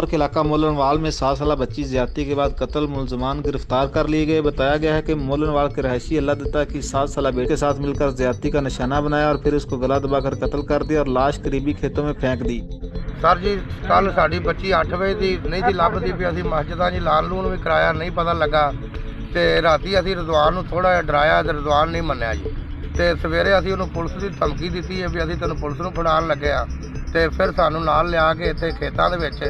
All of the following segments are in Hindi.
लाहौर के इलाका मोलनवाल में 7 साल बच्ची ज्यादती के बाद कत्ल मुलजमान गिरफ्तार कर लिए गए। बताया गया है कि मोलनवाल के रहायशी अल्लाह दत्ता की 7 साल बेटे के साथ मिलकर ज्यादती का निशाना बनाया और फिर उसको गला दबाकर कत्ल कर दिया और लाश करीबी खेतों में फेंक दी। सर जी कल साड़ी बच्ची 8 वजे की नहीं थी लभदी भी, असीं मस्जिदां च लान लून भी कराया, नहीं पता लगा। तो राती असीं रिजवान नूं थोड़ा जिहा डराया तो रिजवान नहीं मन्निया जी। तो सवेरे असीं उहनूं पुलिस की धमकी दी है भी असीं तैनूं पुलिस नूं फड़ाउण लगे आ। तो फिर सानूं नाल लिया के इत्थे खेतां दे विच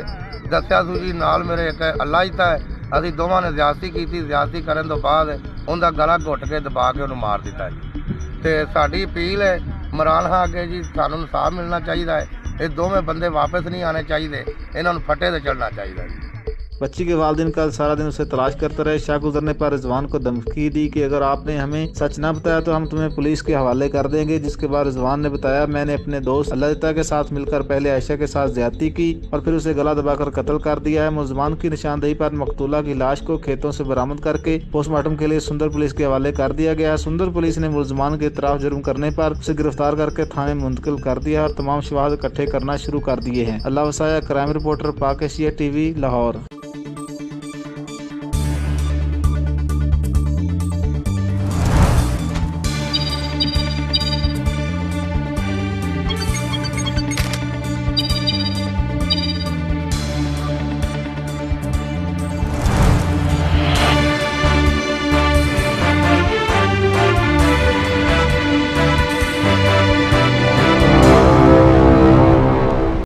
दस्सिया सू जी नाल मेरे एक अल्लाह है, असीं दोवां ने ज्यादती कीती। ज्यादती करन तो बाद उहदा गला घुट के दबा के उहनूं मार दिता जी। तो साडी अपील है इमरान खान अगे जी, सानूं इंसाफ मिलना चाहिए है। ये दोवें बंदे वापस नहीं आने चाहिए, इन्हां नूं फटे ते चढ़ना चाहिए जी। बच्ची के वालिदैन कल सारा दिन उसे तलाश करते रहे। शक गुजरने पर रिजवान को धमकी दी कि अगर आपने हमें सच ना बताया तो हम तुम्हें पुलिस के हवाले कर देंगे। जिसके बाद रिजवान ने बताया, मैंने अपने दोस्त अल्लाह दत्ता के साथ मिलकर पहले आयशा के साथ ज्यादती की और फिर उसे गला दबाकर कत्ल कर दिया है। मुलजमान की निशानदेही पर मकतूला की लाश को खेतों से बरामद करके पोस्टमार्टम के लिए सुंदर पुलिस के हवाले कर दिया गया है। सुंदर पुलिस ने मुलजमान के इतराफ जुर्म करने पर उसे गिरफ्तार करके थाने मुंतकिल कर दिया और तमाम शवाहिद इकट्ठे करना शुरू कर दिए हैं। अल्लाह वसाया, क्राइम रिपोर्टर, पाक एशिया टीवी, लाहौर।